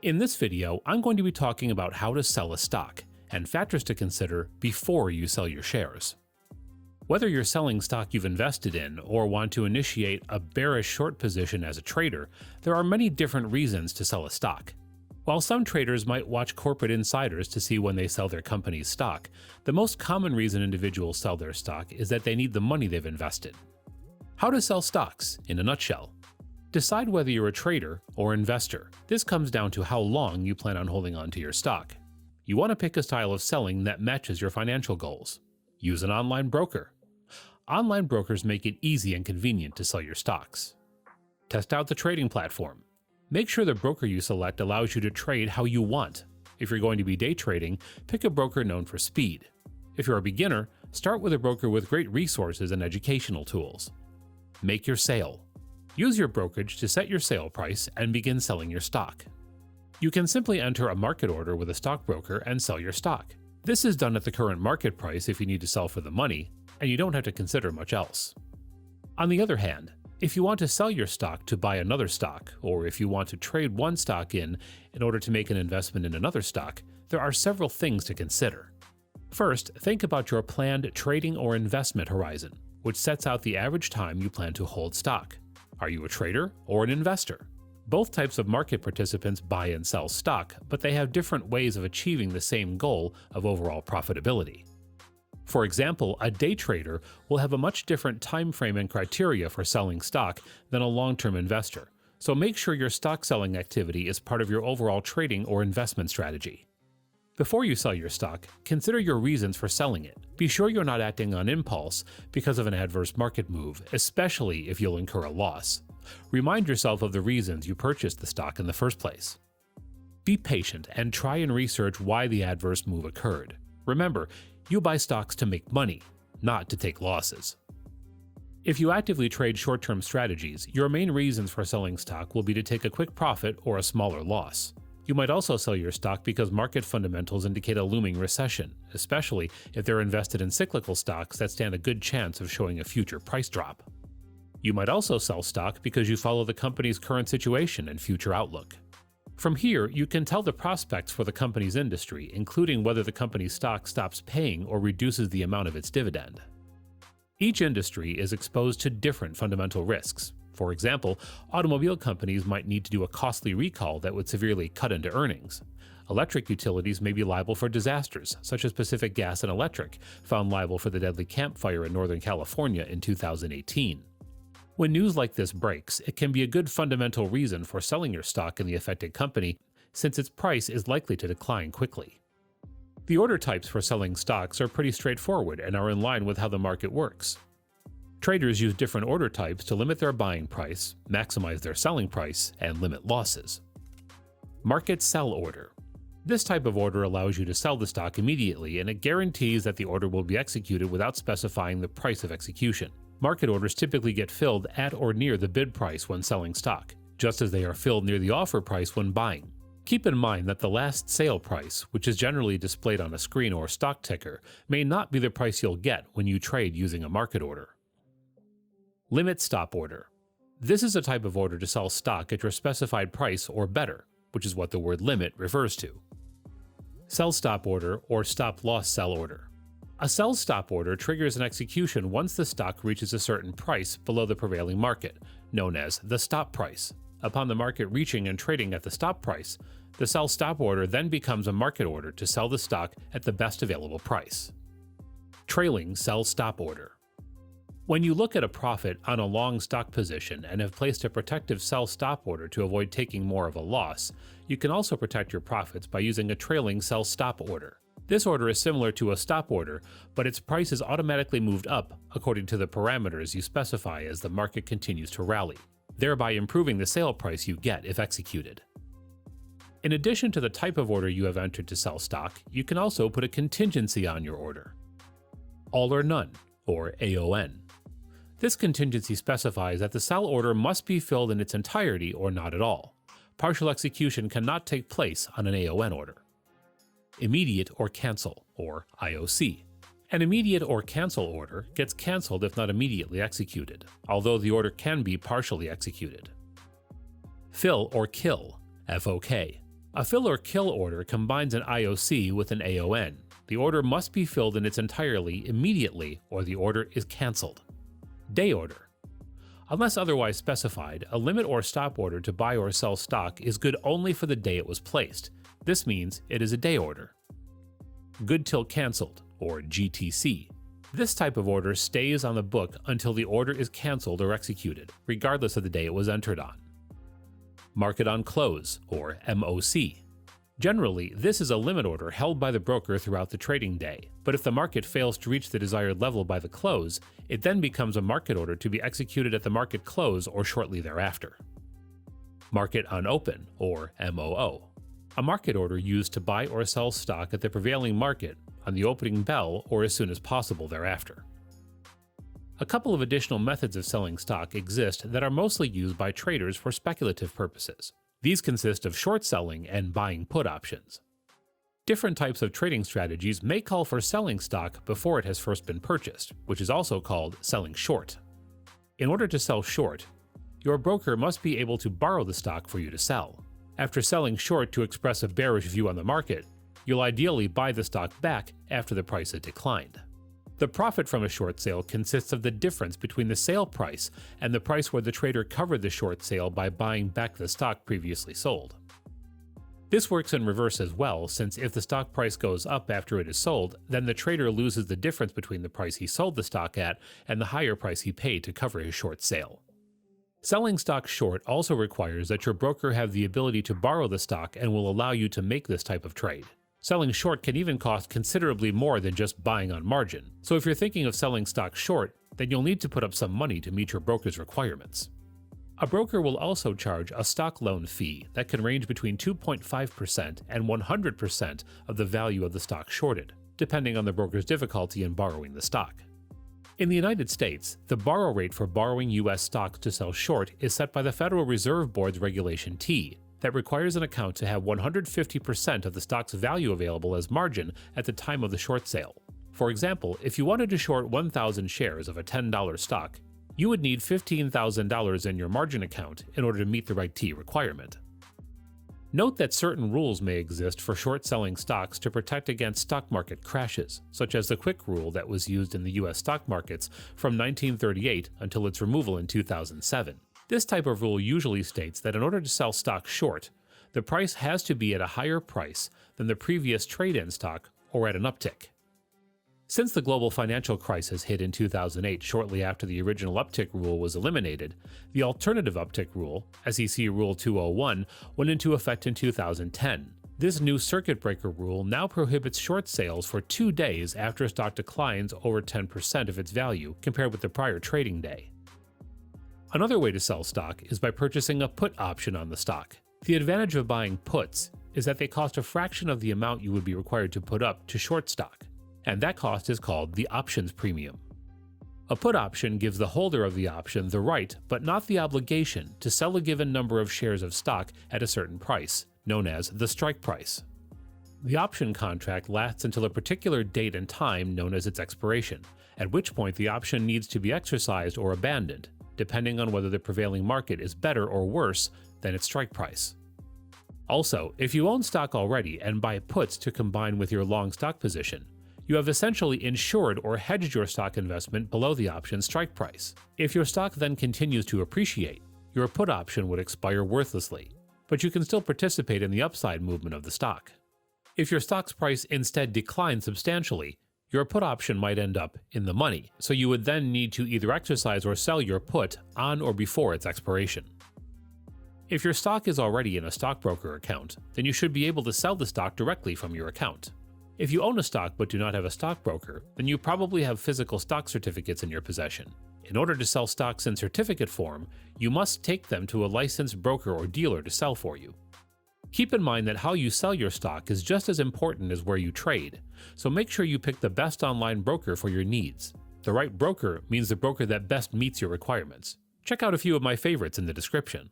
In this video, I'm going to be talking about how to sell a stock and factors to consider before you sell your shares. Whether you're selling stock you've invested in or want to initiate a bearish short position as a trader, there are many different reasons to sell a stock. While some traders might watch corporate insiders to see when they sell their company's stock, the most common reason individuals sell their stock is that they need the money they've invested. How to sell stocks, in a nutshell. Decide whether you're a trader or investor. This comes down to how long you plan on holding on to your stock. You want to pick a style of selling that matches your financial goals. Use an online broker. Online brokers make it easy and convenient to sell your stocks. Test out the trading platform. Make sure the broker you select allows you to trade how you want. If you're going to be day trading, pick a broker known for speed. If you're a beginner, start with a broker with great resources and educational tools. Make your sale. Use your brokerage to set your sale price and begin selling your stock. You can simply enter a market order with a stockbroker and sell your stock. This is done at the current market price if you need to sell for the money, and you don't have to consider much else. On the other hand, if you want to sell your stock to buy another stock, or if you want to trade one stock in order to make an investment in another stock, there are several things to consider. First, think about your planned trading or investment horizon, which sets out the average time you plan to hold stock. Are you a trader or an investor? Both types of market participants buy and sell stock, but they have different ways of achieving the same goal of overall profitability. For example, a day trader will have a much different time frame and criteria for selling stock than a long-term investor, so make sure your stock selling activity is part of your overall trading or investment strategy. Before you sell your stock, consider your reasons for selling it. Be sure you're not acting on impulse because of an adverse market move, especially if you'll incur a loss. Remind yourself of the reasons you purchased the stock in the first place. Be patient and try and research why the adverse move occurred. Remember, you buy stocks to make money, not to take losses. If you actively trade short-term strategies, your main reasons for selling stock will be to take a quick profit or a smaller loss. You might also sell your stock because market fundamentals indicate a looming recession, especially if they're invested in cyclical stocks that stand a good chance of showing a future price drop. You might also sell stock because you follow the company's current situation and future outlook. From here, you can tell the prospects for the company's industry, including whether the company's stock stops paying or reduces the amount of its dividend. Each industry is exposed to different fundamental risks. For example, automobile companies might need to do a costly recall that would severely cut into earnings. Electric utilities may be liable for disasters, such as Pacific Gas and Electric, found liable for the deadly Camp Fire in Northern California in 2018. When news like this breaks, it can be a good fundamental reason for selling your stock in the affected company, since its price is likely to decline quickly. The order types for selling stocks are pretty straightforward and are in line with how the market works. Traders use different order types to limit their buying price, maximize their selling price, and limit losses. Market sell order. This type of order allows you to sell the stock immediately, and it guarantees that the order will be executed without specifying the price of execution. Market orders typically get filled at or near the bid price when selling stock, just as they are filled near the offer price when buying. Keep in mind that the last sale price, which is generally displayed on a screen or stock ticker, may not be the price you'll get when you trade using a market order. Limit stop order. This is a type of order to sell stock at your specified price or better, which is what the word limit refers to. Sell stop order or stop loss sell order. A sell stop order triggers an execution once the stock reaches a certain price below the prevailing market, known as the stop price. Upon the market reaching and trading at the stop price, the sell stop order then becomes a market order to sell the stock at the best available price. Trailing sell stop order. When you look at a profit on a long stock position and have placed a protective sell stop order to avoid taking more of a loss, you can also protect your profits by using a trailing sell stop order. This order is similar to a stop order, but its price is automatically moved up according to the parameters you specify as the market continues to rally, thereby improving the sale price you get if executed. In addition to the type of order you have entered to sell stock, you can also put a contingency on your order. All or none, or AON. This contingency specifies that the sell order must be filled in its entirety or not at all. Partial execution cannot take place on an AON order. Immediate or cancel, or IOC. An immediate or cancel order gets canceled if not immediately executed, although the order can be partially executed. Fill or kill, FOK. A fill or kill order combines an IOC with an AON. The order must be filled in its entirety immediately or the order is cancelled. Day order. Unless otherwise specified, a limit or stop order to buy or sell stock is good only for the day it was placed. This means it is a day order. Good till cancelled, or GTC. This type of order stays on the book until the order is cancelled or executed, regardless of the day it was entered on. Market on close, or MOC. Generally, this is a limit order held by the broker throughout the trading day, but if the market fails to reach the desired level by the close, it then becomes a market order to be executed at the market close or shortly thereafter. Market on open, or MOO. A market order used to buy or sell stock at the prevailing market, on the opening bell, or as soon as possible thereafter. A couple of additional methods of selling stock exist that are mostly used by traders for speculative purposes. These consist of short selling and buying put options. Different types of trading strategies may call for selling stock before it has first been purchased, which is also called selling short. In order to sell short, your broker must be able to borrow the stock for you to sell. After selling short to express a bearish view on the market, you'll ideally buy the stock back after the price has declined. The profit from a short sale consists of the difference between the sale price and the price where the trader covered the short sale by buying back the stock previously sold. This works in reverse as well, since if the stock price goes up after it is sold, then the trader loses the difference between the price he sold the stock at and the higher price he paid to cover his short sale. Selling stock short also requires that your broker have the ability to borrow the stock and will allow you to make this type of trade. Selling short can even cost considerably more than just buying on margin, so if you're thinking of selling stock short, then you'll need to put up some money to meet your broker's requirements. A broker will also charge a stock loan fee that can range between 2.5% and 100% of the value of the stock shorted, depending on the broker's difficulty in borrowing the stock. In the United States, the borrow rate for borrowing U.S. stocks to sell short is set by the Federal Reserve Board's Regulation T, that requires an account to have 150% of the stock's value available as margin at the time of the short sale. For example, if you wanted to short 1,000 shares of a $10 stock, you would need $15,000 in your margin account in order to meet the Reg T requirement. Note that certain rules may exist for short selling stocks to protect against stock market crashes, such as the Quick Rule that was used in the U.S. stock markets from 1938 until its removal in 2007. This type of rule usually states that in order to sell stock short, the price has to be at a higher price than the previous trade-in stock or at an uptick. Since the global financial crisis hit in 2008 shortly after the original uptick rule was eliminated, the alternative uptick rule, SEC Rule 201, went into effect in 2010. This new circuit breaker rule now prohibits short sales for 2 days after a stock declines over 10% of its value compared with the prior trading day. Another way to sell stock is by purchasing a put option on the stock. The advantage of buying puts is that they cost a fraction of the amount you would be required to put up to short stock, and that cost is called the options premium. A put option gives the holder of the option the right, but not the obligation, to sell a given number of shares of stock at a certain price, known as the strike price. The option contract lasts until a particular date and time known as its expiration, at which point the option needs to be exercised or abandoned, depending on whether the prevailing market is better or worse than its strike price. Also, if you own stock already and buy puts to combine with your long stock position, you have essentially insured or hedged your stock investment below the option strike price. If your stock then continues to appreciate, your put option would expire worthlessly, but you can still participate in the upside movement of the stock. If your stock's price instead declines substantially, your put option might end up in the money, so you would then need to either exercise or sell your put on or before its expiration. If your stock is already in a stockbroker account, then you should be able to sell the stock directly from your account. If you own a stock but do not have a stockbroker, then you probably have physical stock certificates in your possession. In order to sell stocks in certificate form, you must take them to a licensed broker or dealer to sell for you. Keep in mind that how you sell your stock is just as important as where you trade, so make sure you pick the best online broker for your needs. The right broker means the broker that best meets your requirements. Check out a few of my favorites in the description.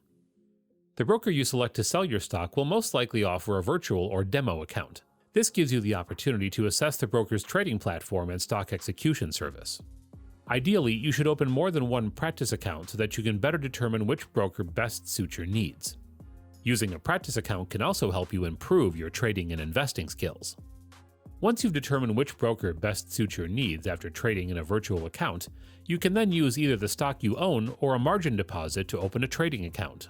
The broker you select to sell your stock will most likely offer a virtual or demo account. This gives you the opportunity to assess the broker's trading platform and stock execution service. Ideally, you should open more than one practice account so that you can better determine which broker best suits your needs. Using a practice account can also help you improve your trading and investing skills. Once you've determined which broker best suits your needs after trading in a virtual account, you can then use either the stock you own or a margin deposit to open a trading account.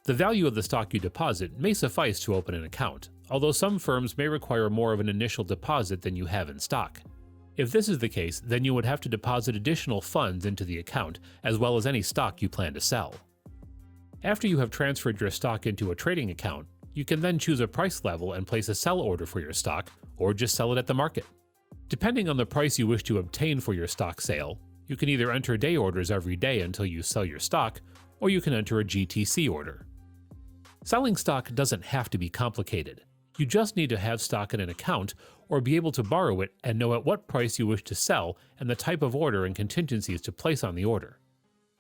The value of the stock you deposit may suffice to open an account, although some firms may require more of an initial deposit than you have in stock. If this is the case, then you would have to deposit additional funds into the account as well as any stock you plan to sell. After you have transferred your stock into a trading account, you can then choose a price level and place a sell order for your stock, or just sell it at the market. Depending on the price you wish to obtain for your stock sale, you can either enter day orders every day until you sell your stock, or you can enter a GTC order. Selling stock doesn't have to be complicated. You just need to have stock in an account or be able to borrow it and know at what price you wish to sell and the type of order and contingencies to place on the order.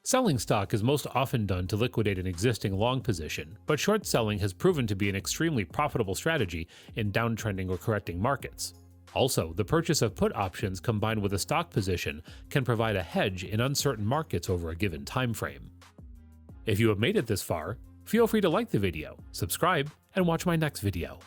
Selling stock is most often done to liquidate an existing long position, but short selling has proven to be an extremely profitable strategy in downtrending or correcting markets. Also, the purchase of put options combined with a stock position can provide a hedge in uncertain markets over a given time frame. If you have made it this far, feel free to like the video, subscribe, and watch my next video.